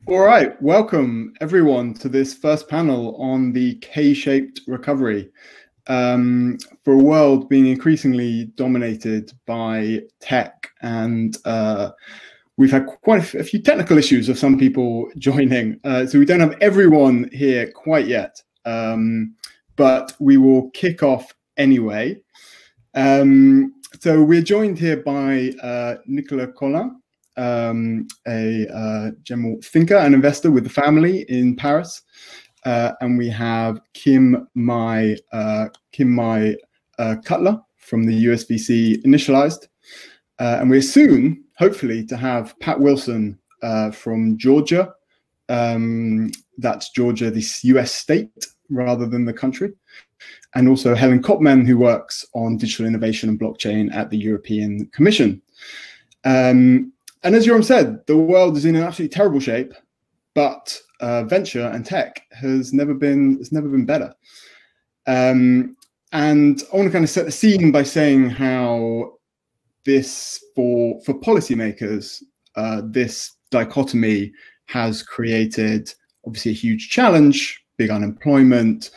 All right, welcome everyone to this first panel on the K-shaped recovery. For a world being increasingly dominated by tech, and we've had quite a few technical issues of some people joining, so we don't have everyone here quite yet, but we will kick off anyway. So we're joined here by Nicolas Collin, a general thinker and investor with the family in Paris, and we have Kim Mai Cutler from the USVC Initialized, and we're soon, hopefully, to have Pat Wilson from Georgia. That's Georgia, the US state rather than the country. And also Helen Kopman, who works on digital innovation and blockchain at the European Commission. And as Yoram said, the world is in an absolutely terrible shape, but venture and tech has never been better. And I want to kind of set the scene by saying how this, for policymakers, this dichotomy has created obviously a huge challenge, big unemployment,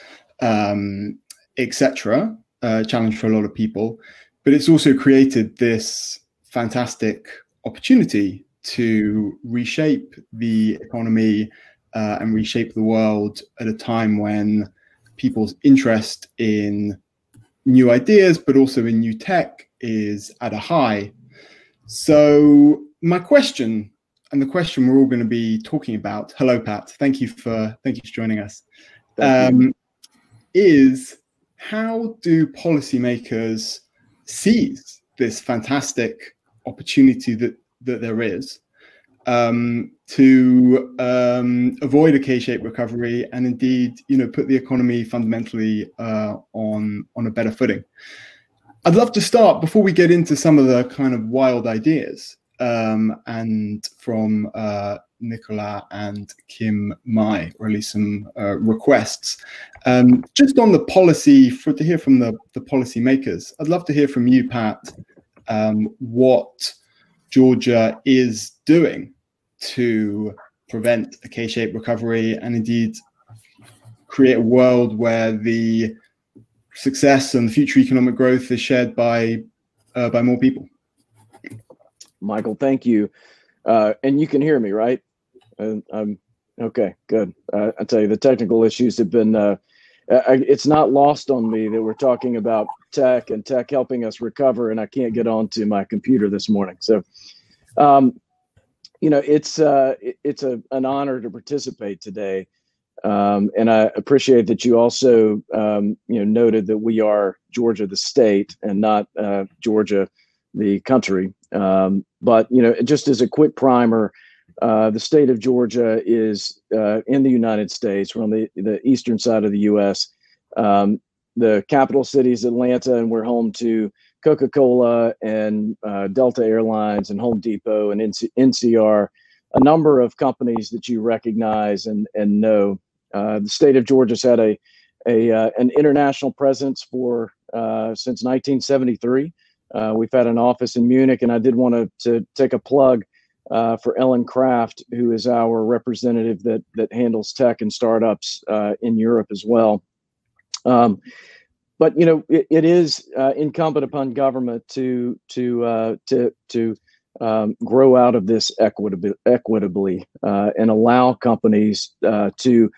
etc. Challenge for a lot of people, but it's also created this fantastic opportunity to reshape the economy and reshape the world at a time when people's interest in new ideas, but also in new tech, is at a high. So my question, and the question we're all going to be talking about, hello Pat, thank you for joining us, is how do policymakers seize this fantastic opportunity that there is to avoid a K-shaped recovery and indeed, put the economy fundamentally on a better footing? I'd love to start, before we get into some of the kind of wild ideas, and from Nicolas and Kim Mai, or at least some requests, just on the policy, to hear from the policy makers. I'd love to hear from you, Pat, what Georgia is doing to prevent a K-shaped recovery and indeed create a world where the success and the future economic growth is shared by more people. Michael, thank you. And you can hear me, right? I'm okay, good. I tell you, the technical issues have been, it's not lost on me that we're talking about tech and tech helping us recover, and I can't get onto my computer this morning. So, it's an honor to participate today. And I appreciate that you also, noted that we are Georgia, the state, and not Georgia, the country. But, just as a quick primer, the state of Georgia is in the United States. We're on the eastern side of the U.S. The capital city is Atlanta, and we're home to Coca-Cola and Delta Airlines and Home Depot and NCR, a number of companies that you recognize and know. The state of Georgia's had an international presence since 1973. We've had an office in Munich, and I did want to take a plug for Ellen Kraft, who is our representative that handles tech and startups in Europe as well. But it is incumbent upon government to grow out of this equitably and allow companies to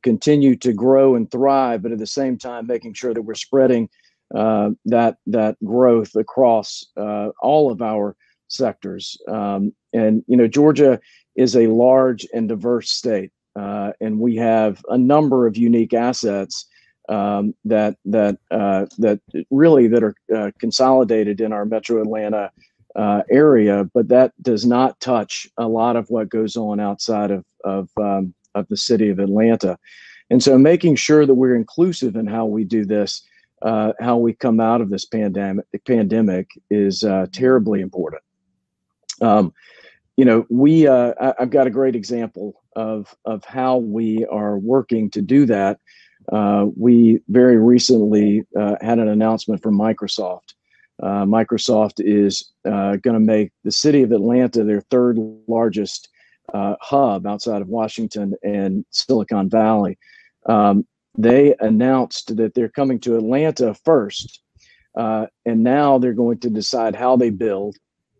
continue to grow and thrive, but at the same time making sure that we're spreading that growth across all of our sectors. And Georgia is a large and diverse state, and we have a number of unique assets that are consolidated in our Metro Atlanta area, but that does not touch a lot of what goes on outside of the city of Atlanta. And so making sure that we're inclusive in how we do this, how we come out of this pandemic is terribly important. I've got a great example of how we are working to do that. We very recently had an announcement from Microsoft. Microsoft is going to make the city of Atlanta their third largest hub outside of Washington and Silicon Valley. They announced that they're coming to Atlanta first, and now they're going to decide how they build.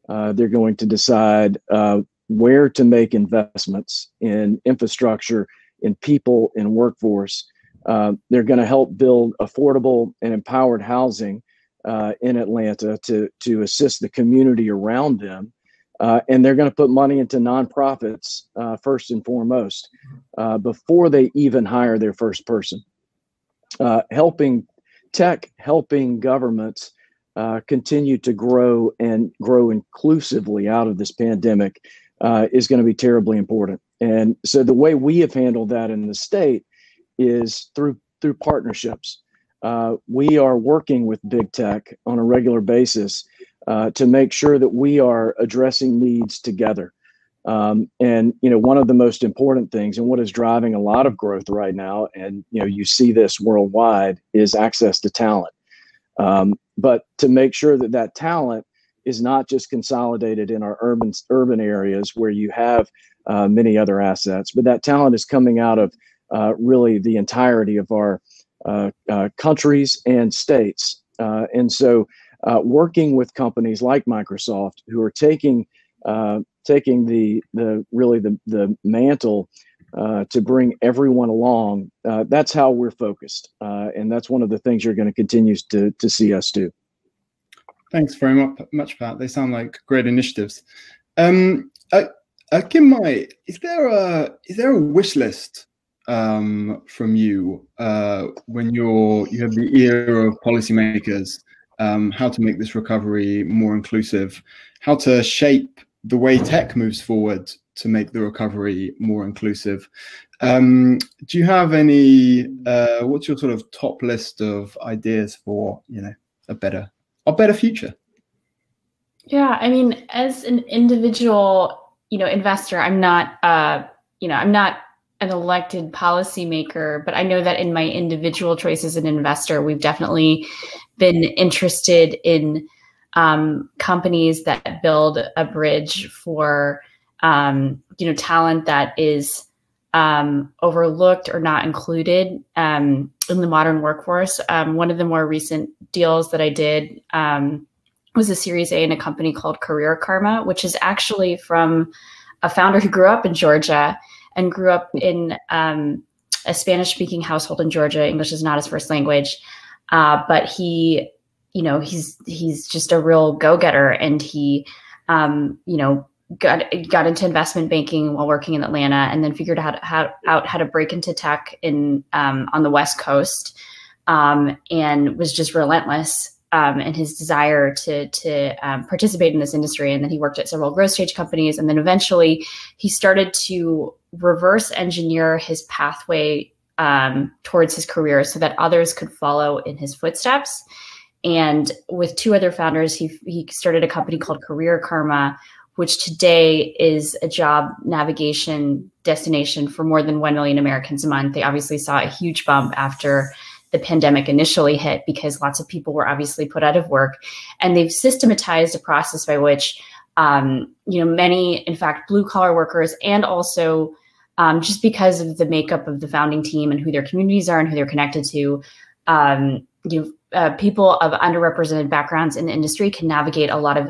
They're going to decide where to make investments in infrastructure, in people, in workforce. They're going to help build affordable and empowered housing in Atlanta to assist the community around them. And they're going to put money into nonprofits first and foremost before they even hire their first person. Helping governments continue to grow and grow inclusively out of this pandemic is going to be terribly important. And so the way we have handled that in the state is through partnerships. We are working with big tech on a regular basis to make sure that we are addressing needs together. And one of the most important things, and what is driving a lot of growth right now, and you see this worldwide, is access to talent. But to make sure that talent is not just consolidated in our urban areas where you have many other assets, but that talent is coming out of really the entirety of our countries and states. And so working with companies like Microsoft, who are taking the mantle to bring everyone along, that's how we're focused. And that's one of the things you're going to continue to see us do. Thanks very much, Pat. They sound like great initiatives. Kim, is there a wish list from you when you have the ear of policymakers, how to make this recovery more inclusive, how to shape the way tech moves forward to make the recovery more inclusive? Do you have any? What's your sort of top list of ideas for a better future? Yeah, I mean, as an individual, investor, I'm not an elected policymaker, but I know that in my individual choice as an investor, we've definitely been interested in companies that build a bridge for talent that is overlooked or not included in the modern workforce. One of the more recent deals that I did was a Series A in a company called Career Karma, which is actually from a founder who grew up in Georgia and grew up in a Spanish-speaking household in Georgia. English is not his first language, but he's just a real go-getter, and he got into investment banking while working in Atlanta, and then figured out how to break into tech on the West Coast, and was just relentless in his desire to participate in this industry. And then he worked at several growth stage companies, and then eventually he started to reverse engineer his pathway towards his career so that others could follow in his footsteps. And with two other founders, he started a company called Career Karma, which today is a job navigation destination for more than 1 million Americans a month. They obviously saw a huge bump after the pandemic initially hit because lots of people were obviously put out of work. And they've systematized a process by which, many, in fact, blue collar workers, and also just because of the makeup of the founding team and who their communities are and who they're connected to, people of underrepresented backgrounds in the industry can navigate a lot of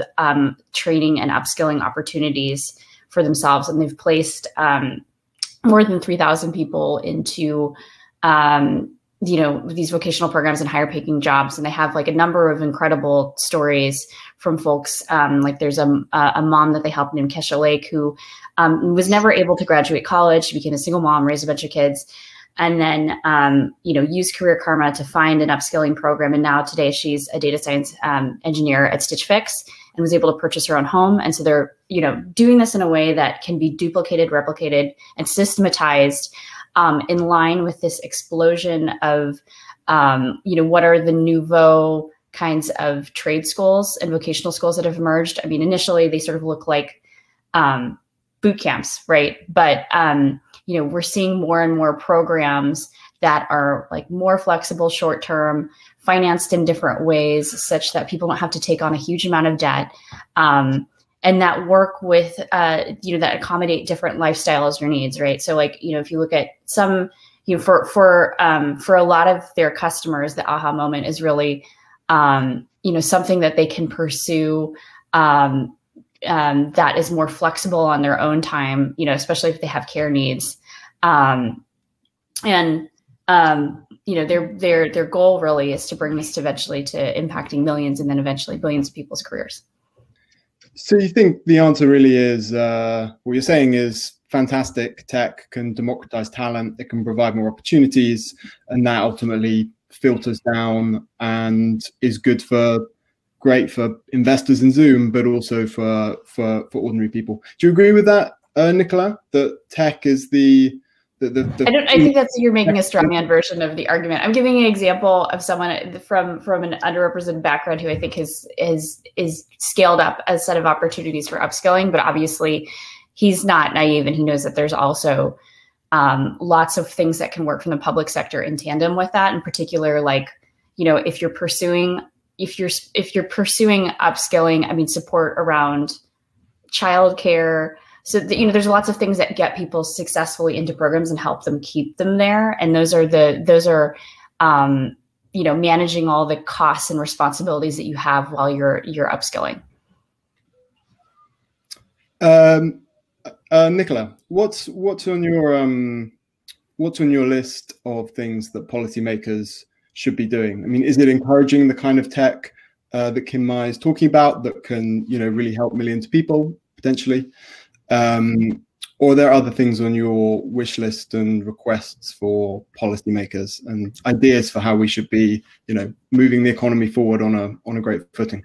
training and upskilling opportunities for themselves. And they've placed more than 3,000 people into these vocational programs and higher paying jobs. And they have like a number of incredible stories from folks. Like there's a mom that they helped named Kesha Lake, who was never able to graduate college. She became a single mom, raised a bunch of kids, and then, used Career Karma to find an upskilling program. And now today she's a data science engineer at Stitch Fix and was able to purchase her own home. And so they're, doing this in a way that can be duplicated, replicated, and systematized in line with this explosion of, what are the nouveau kinds of trade schools and vocational schools that have emerged. I mean, initially they sort of look like boot camps, right? But, we're seeing more and more programs that are like more flexible, short-term, financed in different ways such that people don't have to take on a huge amount of debt. And and that work with, that accommodate different lifestyles or needs, right? So like, if you look at some, for a lot of their customers, the aha moment is really, something that they can pursue that is more flexible on their own time, especially if they have care needs. Their goal really is to bring this eventually to impacting millions and then eventually billions of people's careers. So you think the answer really is, what you're saying is fantastic tech can democratize talent, it can provide more opportunities, and that ultimately filters down and is great for investors in Zoom, but also for ordinary people. Do you agree with that, Nicola, that tech is I think you're making a straw man version of the argument. I'm giving an example of someone from an underrepresented background who I think is scaled up a set of opportunities for upskilling, but obviously he's not naive and he knows that there's also lots of things that can work from the public sector in tandem with that. In particular, like, if you're pursuing upskilling, support around childcare. So there's lots of things that get people successfully into programs and help them keep them there. And those are managing all the costs and responsibilities that you have while you're upskilling. Nicola, what's on your list of things that policymakers should be doing? I mean, is it encouraging the kind of tech that Kim Mai is talking about that can really help millions of people potentially? Or are there other things on your wish list and requests for policymakers and ideas for how we should be, moving the economy forward on a great footing?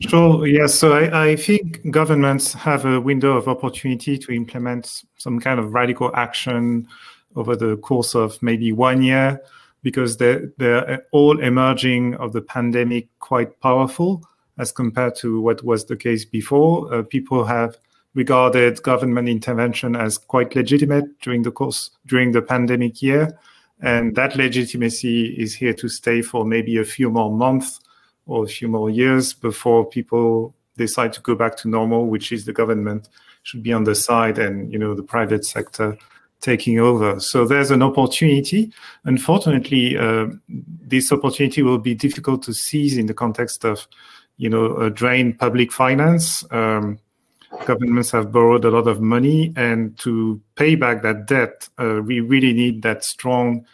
Sure. Yes. So I think governments have a window of opportunity to implement some kind of radical action over the course of maybe 1 year, because they're all emerging of the pandemic quite powerful as compared to what was the case before. People have regarded government intervention as quite legitimate during the pandemic year. And that legitimacy is here to stay for maybe a few more months or a few more years before people decide to go back to normal, which is the government should be on the side and, the private sector taking over. So there's an opportunity. Unfortunately, this opportunity will be difficult to seize in the context of a drained public finance. Governments have borrowed a lot of money, and to pay back that debt, we really need that strong,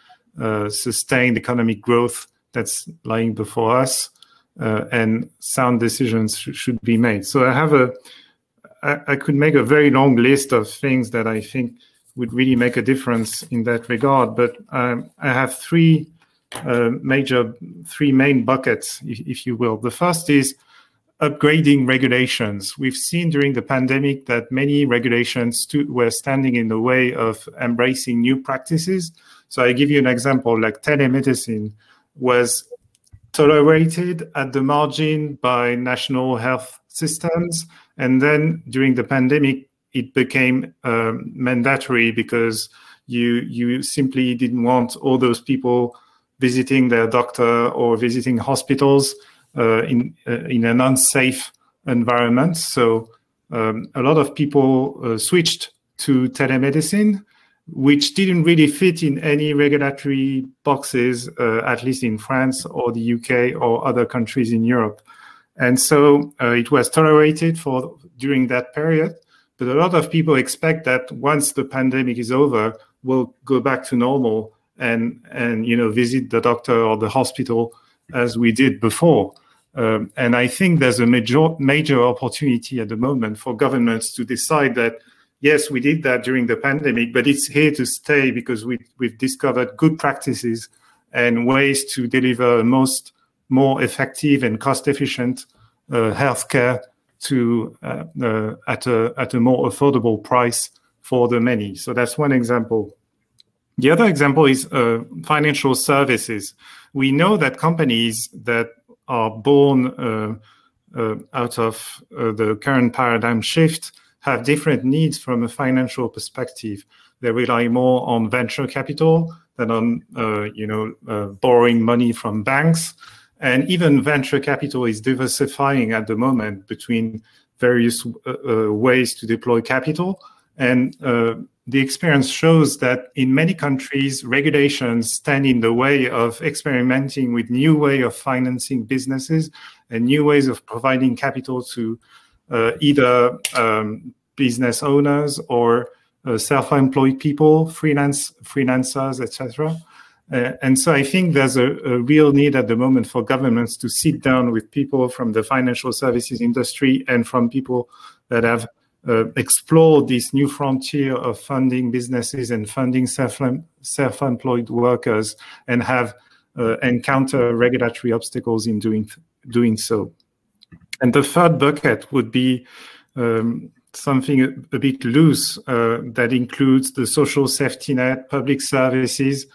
sustained economic growth that's lying before us, and sound decisions should be made. So I could make a very long list of things that I think would really make a difference in that regard, but I have three main buckets, if you will. The first is upgrading regulations. We've seen during the pandemic that many regulations were standing in the way of embracing new practices. So I give you an example, like telemedicine was tolerated at the margin by national health systems. And then during the pandemic, it became mandatory because you simply didn't want all those people visiting their doctor or visiting hospitals in an unsafe environment. So a lot of people switched to telemedicine, which didn't really fit in any regulatory boxes, at least in France or the UK or other countries in Europe. And so it was tolerated during that period. But a lot of people expect that once the pandemic is over, we'll go back to normal and visit the doctor or the hospital as we did before. And I think there's a major opportunity at the moment for governments to decide that, yes, we did that during the pandemic, but it's here to stay because we've discovered good practices and ways to deliver more effective and cost-efficient healthcare at a more affordable price for the many. So that's one example. The other example is financial services. We know that companies that are born out of the current paradigm shift have different needs from a financial perspective. They rely more on venture capital than on borrowing money from banks. And even venture capital is diversifying at the moment between various ways to deploy capital. And the experience shows that in many countries, regulations stand in the way of experimenting with new ways of financing businesses and new ways of providing capital to either business owners or self-employed people, freelancers, etc. And so I think there's a real need at the moment for governments to sit down with people from the financial services industry and from people that have explored this new frontier of funding businesses and funding self-employed workers, and have encounter regulatory obstacles in doing so. And the third bucket would be something a bit loose that includes the social safety net, public services,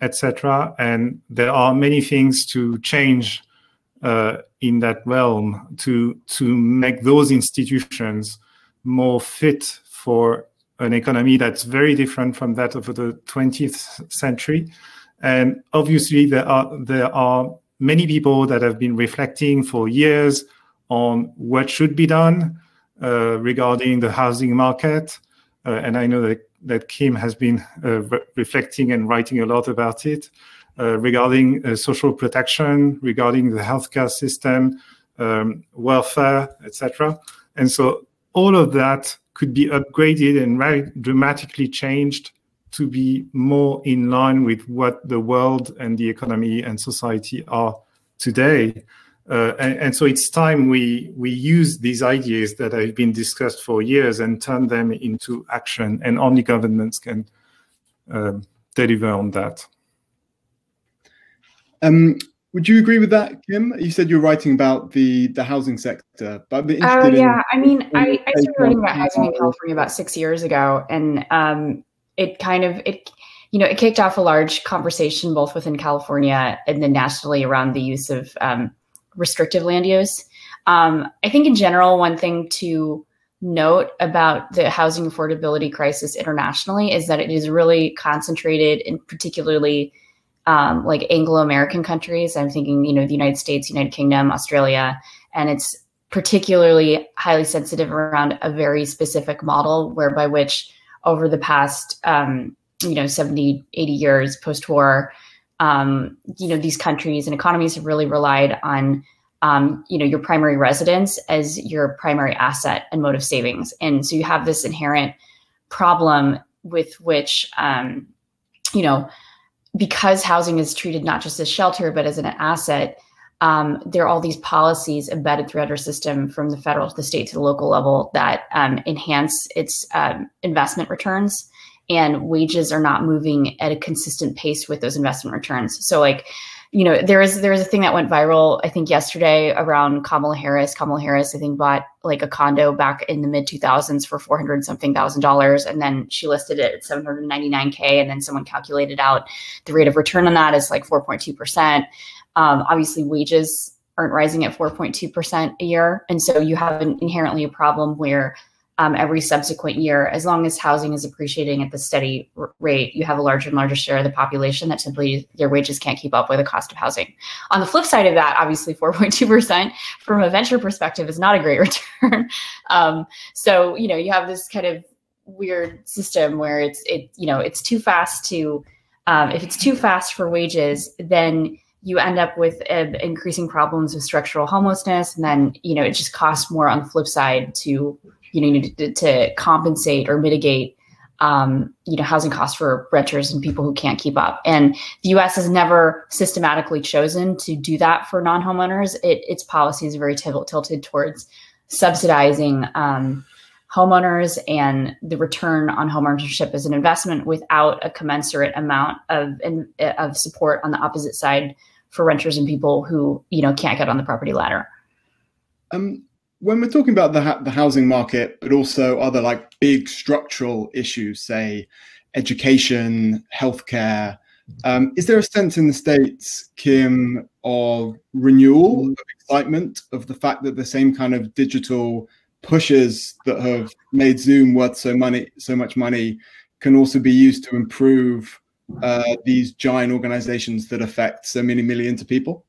etc. And there are many things to change in that realm to make those institutions more fit for an economy that's very different from that of the 20th century. And obviously, there are many people that have been reflecting for years on what should be done regarding the housing market. And I know that Kim has been reflecting and writing a lot about it, regarding social protection, regarding the healthcare system, welfare, etc. And so all of that could be upgraded and dramatically changed to be more in line with what the world and the economy and society are today. And so it's time we use these ideas that have been discussed for years and turn them into action, and only governments can deliver on that. Would you agree with that, Kim? You said you're writing about the housing sector, but I'd be interested I mean, I started writing about housing in California about 6 years ago, and it kicked off a large conversation both within California and then nationally around the use of restrictive land use. I think in general, one thing to note about the housing affordability crisis internationally is that it is really concentrated in particularly like Anglo-American countries. I'm thinking, the United States, United Kingdom, Australia, and it's particularly highly sensitive around a very specific model whereby which over the past, 70, 80 years post-war, these countries and economies have really relied on, your primary residence as your primary asset and mode of savings. And so you have this inherent problem with which, because housing is treated not just as shelter, but as an asset, there are all these policies embedded throughout our system from the federal to the state to the local level that enhance its investment returns, and wages are not moving at a consistent pace with those investment returns. So there is a thing that went viral, I think yesterday, around Kamala Harris. Kamala Harris, I think, bought like a condo back in the mid 2000s for $400-something thousand, and then she listed it at $799K, and then someone calculated out the rate of return on that is like 4.2%. Obviously, wages aren't rising at 4.2% a year, and so you have inherently a problem where every subsequent year, as long as housing is appreciating at the steady rate, you have a larger and larger share of the population that simply their wages can't keep up with the cost of housing. On the flip side of that, obviously 4.2% from a venture perspective is not a great return. So, you have this kind of weird system where it's too fast to, if it's too fast for wages, then you end up with increasing problems with structural homelessness. And then, it just costs more on the flip side to compensate or mitigate, housing costs for renters and people who can't keep up. And the U.S. has never systematically chosen to do that for non-homeowners. Its policy is very tilted towards subsidizing homeowners and the return on homeownership as an investment without a commensurate amount of support on the opposite side for renters and people who, can't get on the property ladder. When we're talking about the housing market, but also other like big structural issues, say education, healthcare, is there a sense in the States, Kim, of renewal, of excitement, of the fact that the same kind of digital pushes that have made Zoom worth so much money can also be used to improve these giant organizations that affect so many millions of people?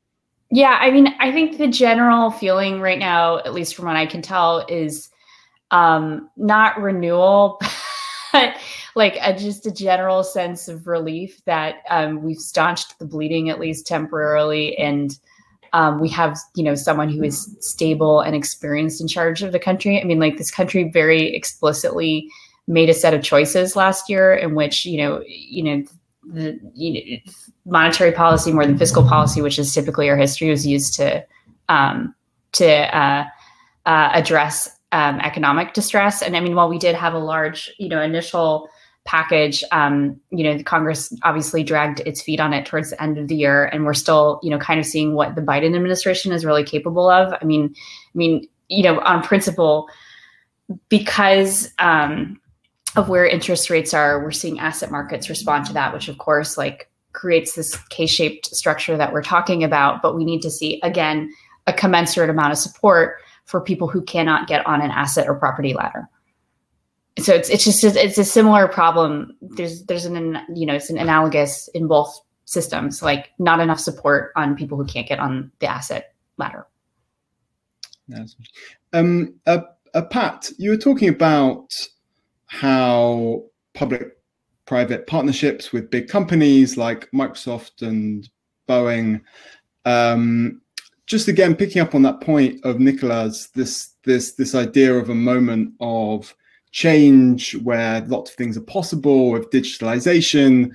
Yeah, I mean, I think the general feeling right now, at least from what I can tell, is not renewal, but like just a general sense of relief that we've staunched the bleeding, at least temporarily, and we have, someone who is stable and experienced in charge of the country. I mean, like, this country very explicitly made a set of choices last year in which, the monetary policy more than fiscal policy, which is typically our history, was used to address economic distress. And I mean, while we did have a large, initial package, the Congress obviously dragged its feet on it towards the end of the year, and we're still, kind of seeing what the Biden administration is really capable of. I mean, on principle, because of where interest rates are, we're seeing asset markets respond to that, which of course, like, creates this K-shaped structure that we're talking about. But we need to see, again, a commensurate amount of support for people who cannot get on an asset or property ladder. So it's a similar problem. There's it's an analogous in both systems, like not enough support on people who can't get on the asset ladder. Pat, you were talking about how public-private partnerships with big companies like Microsoft and Boeing, just again picking up on that point of Nicola's, this idea of a moment of change where lots of things are possible with digitalization.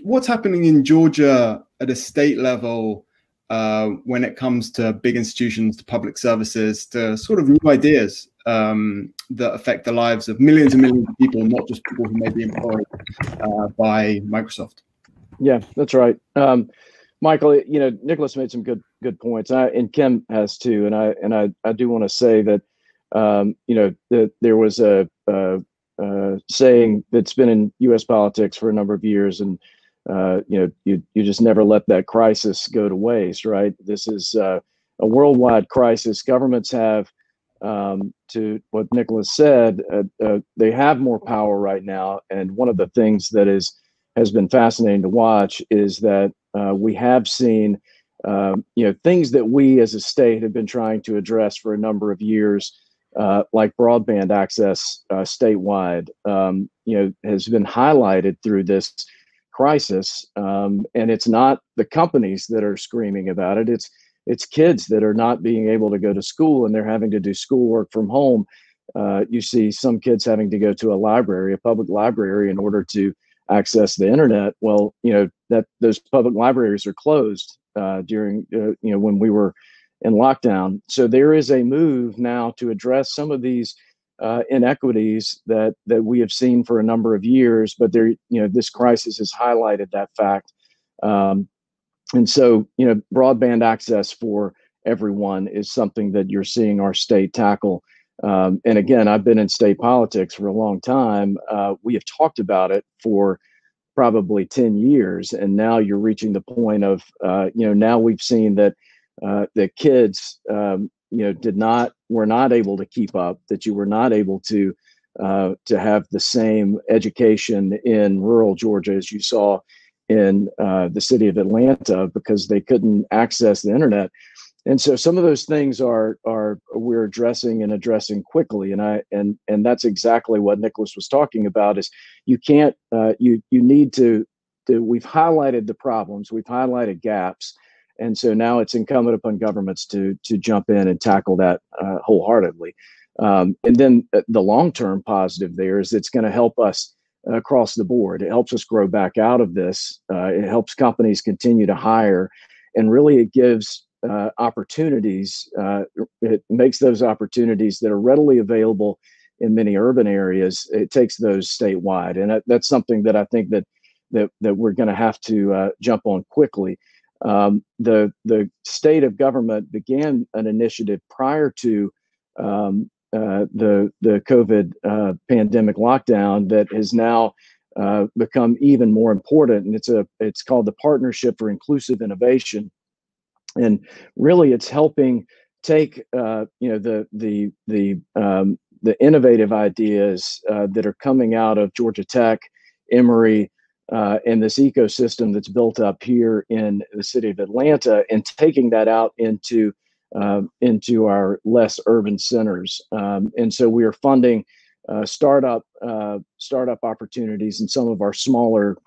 What's happening in Georgia at a state level when it comes to big institutions, to public services, to sort of new ideas that affect the lives of millions and millions of people, not just people who may be employed by Microsoft? Yeah, that's right. Michael, Nicholas made some good points, and Kim has too. And I do want to say that that there was a saying that's been in U.S. politics for a number of years, and you just never let that crisis go to waste, right? This is a worldwide crisis. Governments have, to what Nicholas said, they have more power right now. And one of the things that has been fascinating to watch is that we have seen things that we as a state have been trying to address for a number of years, like broadband access statewide, has been highlighted through this crisis. And it's not the companies that are screaming about it. It's kids that are not being able to go to school, and they're having to do schoolwork from home. You see some kids having to go to a public library, in order to access the internet. Well, that those public libraries are closed during when we were in lockdown. So there is a move now to address some of these inequities that we have seen for a number of years, but this crisis has highlighted that fact. And so, broadband access for everyone is something that you're seeing our state tackle. And again, I've been in state politics for a long time. We have talked about it for probably 10 years. And now you're reaching the point of, now we've seen that the kids, were not able to keep up, that you were not able to have the same education in rural Georgia as you saw in the city of Atlanta, because they couldn't access the internet. And so some of those things we're addressing quickly. And that's exactly what Nicholas was talking about, is you can't, you need to, we've highlighted the problems, we've highlighted gaps. And so now it's incumbent upon governments to jump in and tackle that wholeheartedly. And then the long-term positive there is it's going to help us across the board. It helps us grow back out of this. It helps companies continue to hire, and really it gives opportunities. It makes those opportunities that are readily available in many urban areas. It takes those statewide, and that's something that I think that we're going to have to jump on quickly. The state of government began an initiative prior to the COVID pandemic lockdown that has now become even more important, and it's called the Partnership for Inclusive Innovation, and really it's helping take the innovative ideas that are coming out of Georgia Tech, Emory, and this ecosystem that's built up here in the city of Atlanta, and taking that out into our less urban centers. And so we are funding startup opportunities in some of our smaller,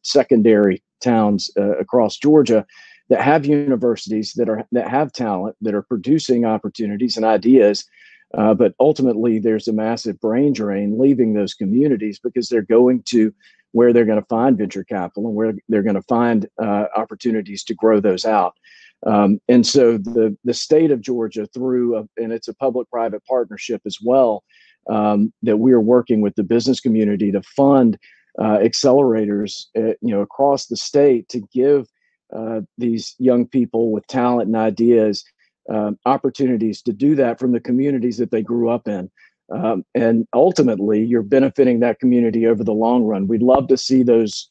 secondary towns across Georgia that have universities that have talent, that are producing opportunities and ideas. But ultimately, there's a massive brain drain leaving those communities because they're going to where they're going to find venture capital and where they're going to find opportunities to grow those out. And so the state of Georgia, and it's a public-private partnership as well, that we are working with the business community to fund accelerators, across the state to give these young people with talent and ideas opportunities to do that from the communities that they grew up in. And ultimately, you're benefiting that community over the long run. We'd love to see those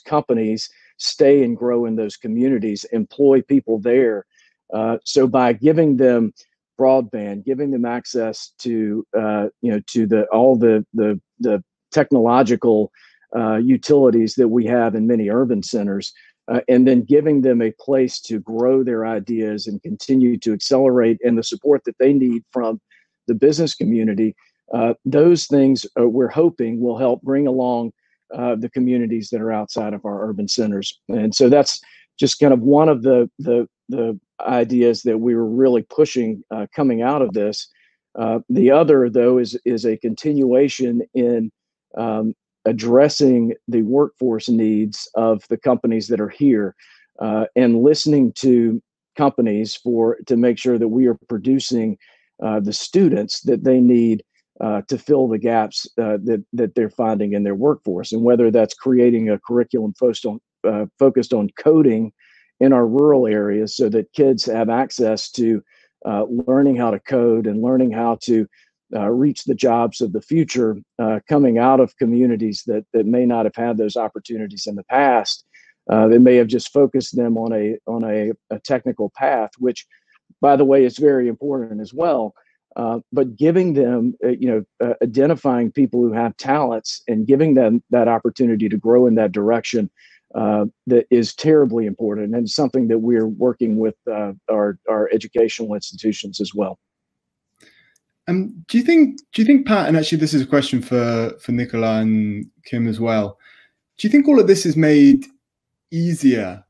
companies stay and grow in those communities, employ people there. So by giving them broadband, giving them access to all the technological utilities that we have in many urban centers, and then giving them a place to grow their ideas and continue to accelerate, and the support that they need from the business community, those things we're hoping will help bring along the communities that are outside of our urban centers. And so that's just kind of one of the ideas that we were really pushing coming out of this. The other, though, is a continuation in addressing the workforce needs of the companies that are here, and listening to companies to make sure that we are producing the students that they need to fill the gaps that they're finding in their workforce. And whether that's creating a curriculum focused on coding in our rural areas so that kids have access to learning how to code and learning how to reach the jobs of the future, coming out of communities that may not have had those opportunities in the past. They may have just focused them on a technical path, which, by the way, is very important as well. But giving them, identifying people who have talents and giving them that opportunity to grow in that direction, that is terribly important, and something that we're working with our educational institutions as well. Do you think, Pat, and actually this is a question for Nicola and Kim as well, do you think all of this is made easier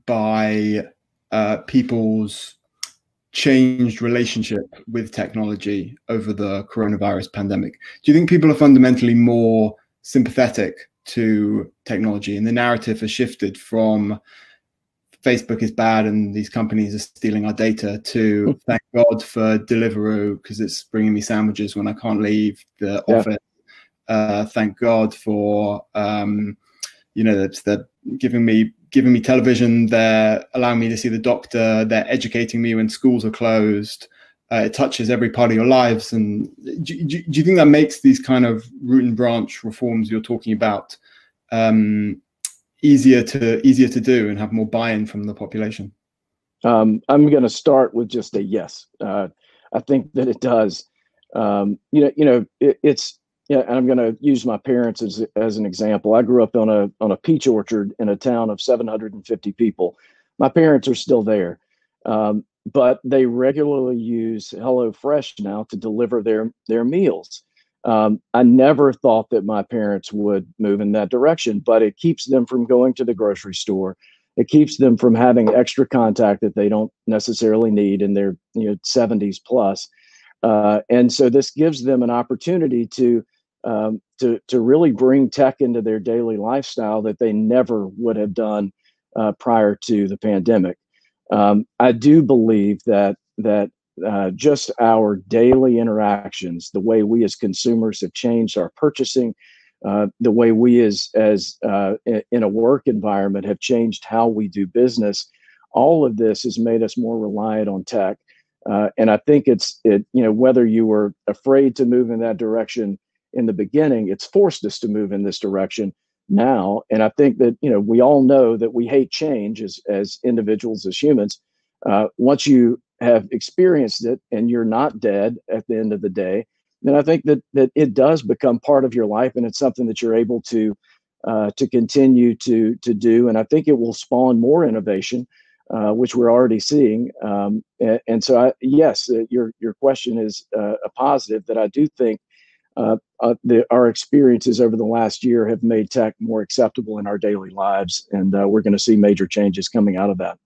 by people's changed relationship with technology over the coronavirus pandemic? Do you think people are fundamentally more sympathetic to technology, and the narrative has shifted from Facebook is bad and these companies are stealing our data to thank God for Deliveroo because it's bringing me sandwiches when I can't leave the office? Thank God for they're giving me television, they're allowing me to see the doctor, they're educating me when schools are closed. It touches every part of your lives. And do you think that makes these kind of root and branch reforms you're talking about easier to do and have more buy-in from the population? I'm going to start with just a yes. I think that it does. It's and I'm going to use my parents as an example. I grew up on a peach orchard in a town of 750 people. My parents are still there, but they regularly use HelloFresh now to deliver their meals. I never thought that my parents would move in that direction, but it keeps them from going to the grocery store. It keeps them from having extra contact that they don't necessarily need in their 70s plus. And so this gives them an opportunity to really bring tech into their daily lifestyle that they never would have done prior to the pandemic. I do believe that just our daily interactions, the way we as consumers have changed our purchasing, the way we as in a work environment have changed how we do business, all of this has made us more reliant on tech. And I think it's whether you were afraid to move in that direction in the beginning, it's forced us to move in this direction now. And I think that, we all know that we hate change as individuals, as humans. Once you have experienced it and you're not dead at the end of the day, then I think that it does become part of your life, and it's something that you're able to continue to do. And I think it will spawn more innovation, which we're already seeing. And so, yes, your question is a positive. That I do think our experiences over the last year have made tech more acceptable in our daily lives, and we're going to see major changes coming out of that.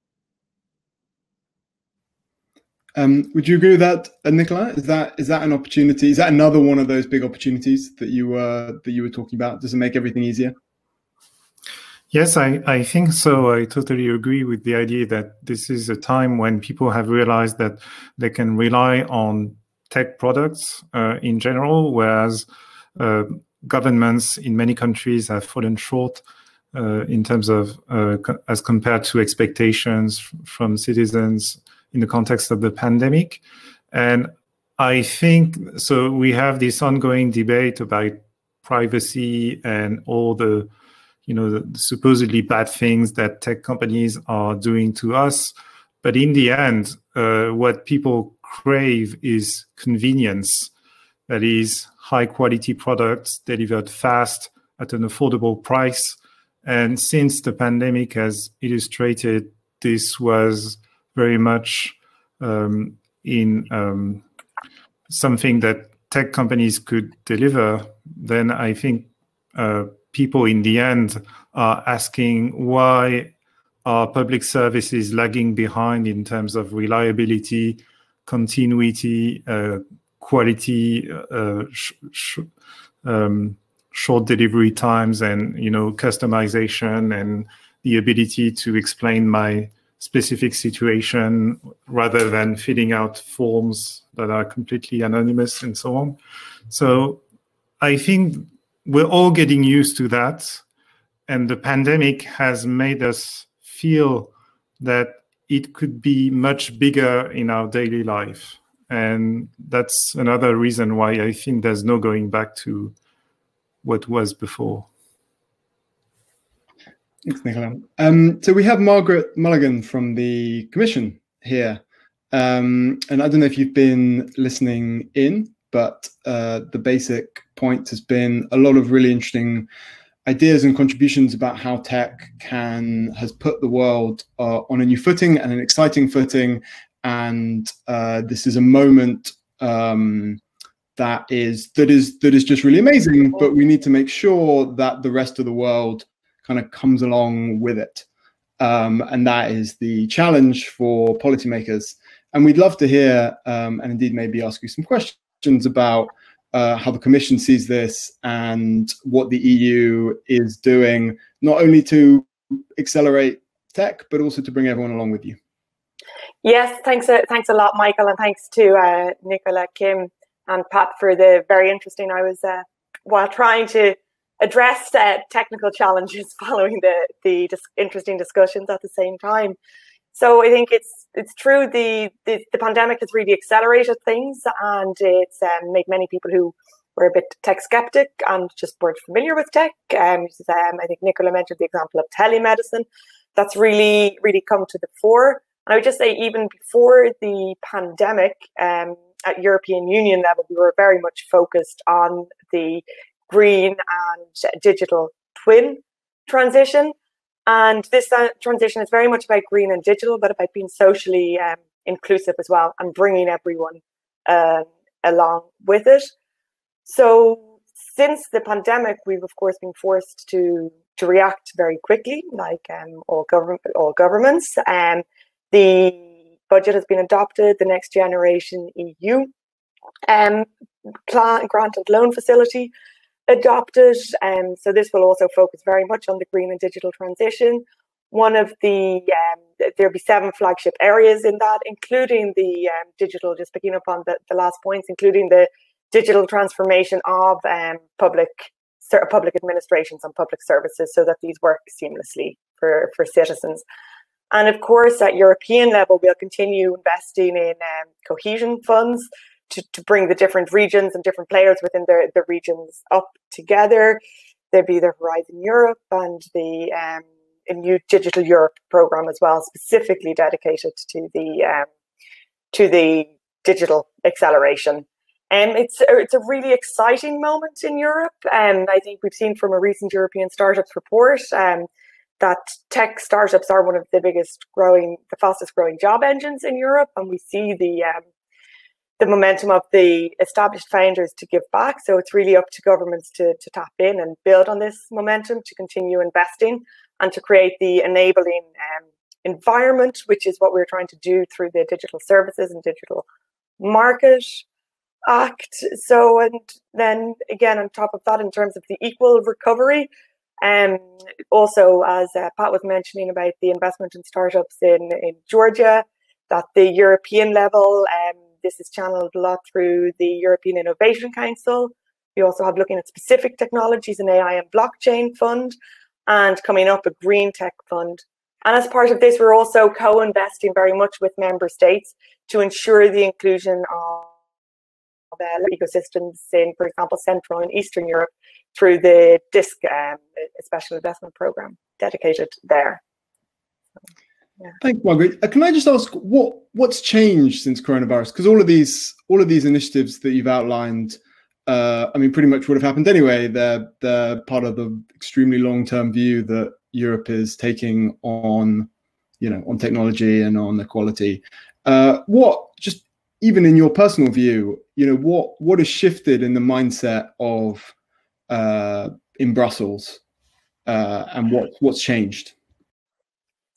Would you agree with that, Nicola? Is that an opportunity? Is that another one of those big opportunities that you were talking about? Does it make everything easier? Yes, I think so. I totally agree with the idea that this is a time when people have realized that they can rely on tech products in general, whereas governments in many countries have fallen short in terms of as compared to expectations from citizens in the context of the pandemic. And I think, so we have this ongoing debate about privacy and all the, the supposedly bad things that tech companies are doing to us. But in the end, what people crave is convenience. That is high quality products delivered fast at an affordable price. And since the pandemic has illustrated, this was very much in something that tech companies could deliver, then I think people in the end are asking, why are public services lagging behind in terms of reliability, continuity, quality, short delivery times, and customization, and the ability to explain my specific situation rather than filling out forms that are completely anonymous and so on. So I think we're all getting used to that. And the pandemic has made us feel that it could be much bigger in our daily life. And that's another reason why I think there's no going back to what was before. Thanks, Nicola. So we have Margaret Mulligan from the Commission here. And I don't know if you've been listening in, but the basic point has been a lot of really interesting ideas and contributions about how tech has put the world on a new footing and an exciting footing. And this is a moment that is just really amazing, but we need to make sure that the rest of the world kind of comes along with it. And that is the challenge for policymakers. And we'd love to hear, and indeed maybe ask you some questions about how the Commission sees this and what the EU is doing, not only to accelerate tech, but also to bring everyone along with you. Yes, thanks a lot, Michael, and thanks to Nicola, Kim, and Pat for the very interesting. I was while trying to address technical challenges following the interesting discussions at the same time. So I think it's true the pandemic has really accelerated things, and it's made many people who were a bit tech skeptic and just weren't familiar with tech. I think Nicola mentioned the example of telemedicine. That's really come to the fore. And I would just say, even before the pandemic, at European Union level, we were very much focused on the green and digital twin transition. And this transition is very much about green and digital, but about being socially inclusive as well, and bringing everyone along with it. So since the pandemic, we've of course been forced to react very quickly, like all governments. The budget has been adopted, the Next Generation EU granted loan facility adopted. So this will also focus very much on the green and digital transition. One of the, there'll be 7 flagship areas in that, including the digital, just picking up on the last points, including the digital transformation of public administrations and public services, so that these work seamlessly for citizens. And of course, at European level, we'll continue investing in cohesion funds to bring the different regions and different players within the regions up together. There'd be the Horizon Europe and the a new Digital Europe program as well, specifically dedicated to the digital acceleration. It's a really exciting moment in Europe. I think we've seen from a recent European startups report that tech startups are one of the fastest growing job engines in Europe, and we see the momentum of the established founders to give back. So it's really up to governments to tap in and build on this momentum, to continue investing and to create the enabling environment, which is what we're trying to do through the Digital Services and Digital Market Act. So, and then again, on top of that, in terms of the equal recovery, also, as Pat was mentioning about the investment in startups in Georgia, at the European level, this is channeled a lot through the European Innovation Council. We also have looking at specific technologies, an AI and blockchain fund, and coming up a green tech fund. And as part of this, we're also co-investing very much with member states to ensure the inclusion of ecosystems in, for example, Central and Eastern Europe through the DISC, special investment program dedicated there. So, yeah. Thanks, Margaret. Can I just ask what's changed since coronavirus? Because all of these initiatives that you've outlined, I mean, pretty much would have happened anyway. They're part of the extremely long-term view that Europe is taking on, on technology and on equality. Just even in your personal view, what has shifted in the mindset of in Brussels, and what's changed?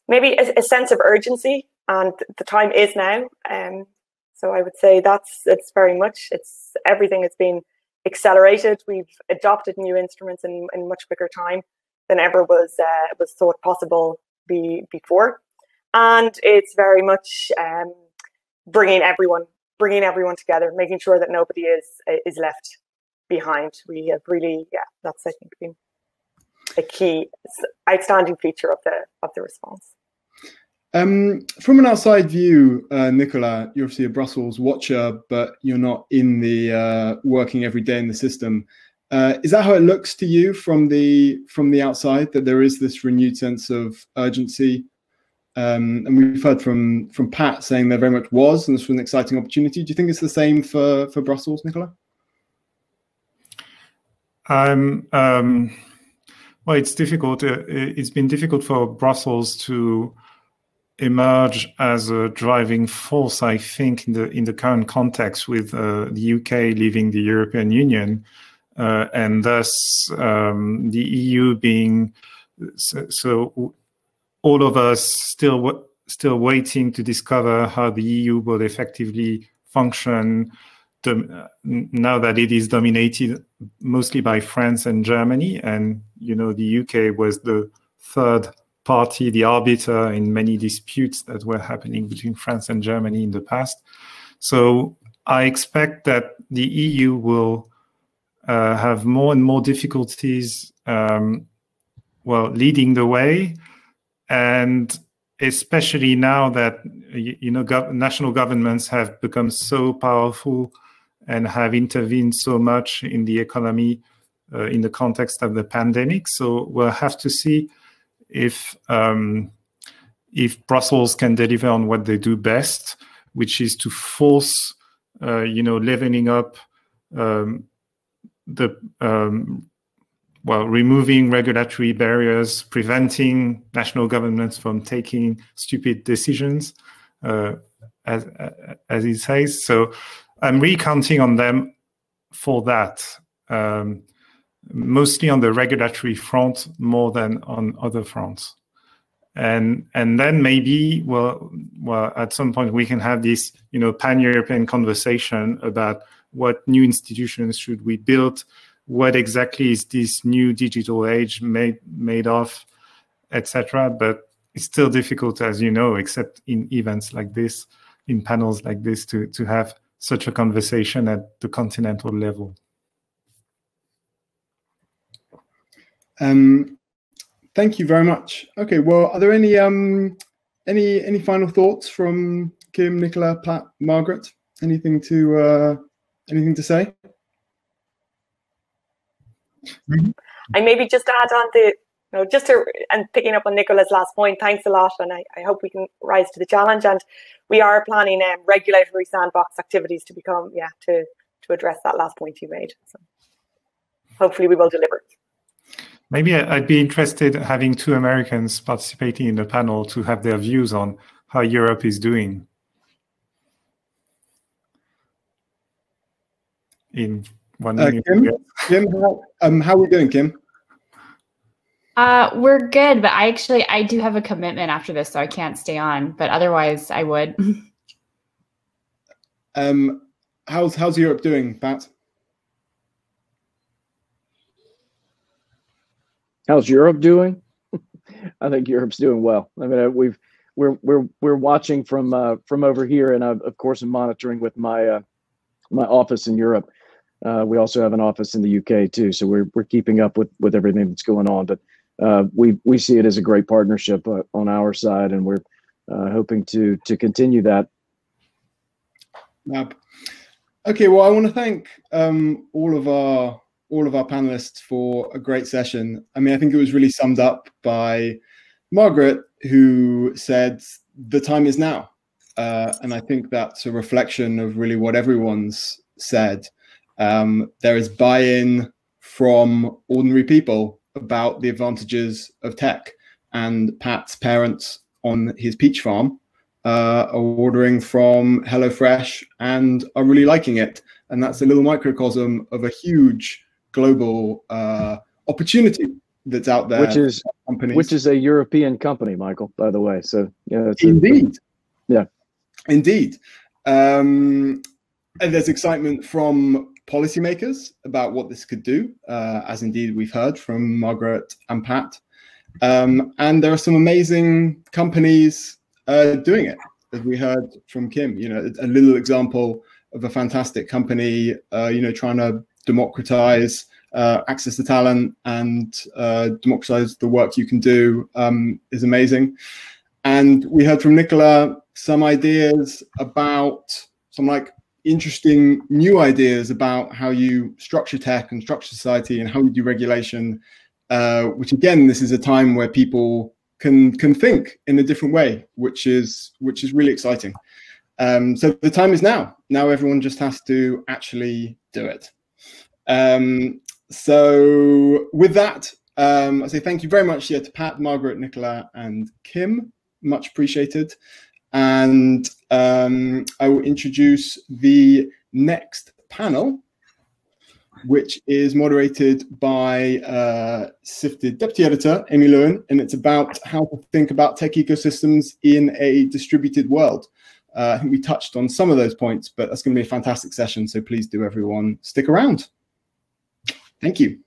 Maybe a sense of urgency, and the time is now. So I would say it's very much, everything has been accelerated. We've adopted new instruments in much quicker time than ever was thought possible before, and it's very much bringing everyone together, making sure that nobody is left behind. We have really, that's, I think, been a key outstanding feature of the response. From an outside view, Nicola, you're obviously a Brussels watcher, but you're not in the working every day in the system. Is that how it looks to you from the outside, that there is this renewed sense of urgency? And we've heard from Pat saying there very much was, and this was an exciting opportunity. Do you think it's the same for Brussels, Nicola? Well, it's difficult. It's been difficult for Brussels to emerge as a driving force, I think, in the current context, with the UK leaving the European Union, and thus the EU being so. All of us still waiting to discover how the EU will effectively function now that it is dominated mostly by France and Germany. And, the UK was the third party, the arbiter in many disputes that were happening between France and Germany in the past. So I expect that the EU will have more and more difficulties, leading the way. And especially now that national governments have become so powerful and have intervened so much in the economy in the context of the pandemic. So we'll have to see if Brussels can deliver on what they do best, which is to force leveling up removing regulatory barriers, preventing national governments from taking stupid decisions, as it says. So I'm really counting on them for that, mostly on the regulatory front more than on other fronts. And then maybe, at some point we can have this, pan-European conversation about what new institutions should we build, what exactly is this new digital age made of, etc. But it's still difficult, as you know, except in events like this, in panels like this, to have such a conversation at the continental level. Thank you very much. Okay, well, are there any final thoughts from Kim, Nicola, Pat, Margaret? Anything to say? I maybe just add on and picking up on Nicola's last point, thanks a lot, and I hope we can rise to the challenge. And we are planning regulatory sandbox activities to address that last point you made. So hopefully we will deliver. Maybe I'd be interested in having 2 Americans participating in the panel to have their views on how Europe is doing in 1 minute. Kim, how are we doing, Kim? We're good, but I do have a commitment after this, so I can't stay on. But otherwise, I would. How's Europe doing, Pat? How's Europe doing? I think Europe's doing well. I mean, we're watching from over here, and of course I'm monitoring with my office in Europe. We also have an office in the UK too, so we're keeping up with everything that's going on. But we see it as a great partnership on our side, and we're hoping to continue that. Okay, well, I want to thank all of our panelists for a great session. I mean, I think it was really summed up by Margaret, who said the time is now, and I think that's a reflection of really what everyone's said. There is buy-in from ordinary people about the advantages of tech, and Pat's parents on his peach farm are ordering from HelloFresh and are really liking it. And that's a little microcosm of a huge global opportunity that's out there. Which is a European company, Michael, by the way. So yeah, indeed. Yeah, indeed. And there's excitement from policymakers about what this could do, as indeed we've heard from Margaret and Pat. And there are some amazing companies doing it, as we heard from Kim. You know, a little example of a fantastic company, trying to democratize access to talent and democratize the work you can do is amazing. And we heard from Nicola some ideas about some interesting new ideas about how you structure tech and structure society and how you do regulation, which again, this is a time where people can think in a different way, which is really exciting. So the time is now. Now everyone just has to actually do it. So with that, I say thank you very much to Pat, Margaret, Nicola, and Kim. Much appreciated. And I will introduce the next panel, which is moderated by Sifted Deputy Editor Amy Lewin, and it's about how to think about tech ecosystems in a distributed world. I think we touched on some of those points, but that's going to be a fantastic session, so please do everyone stick around. Thank you.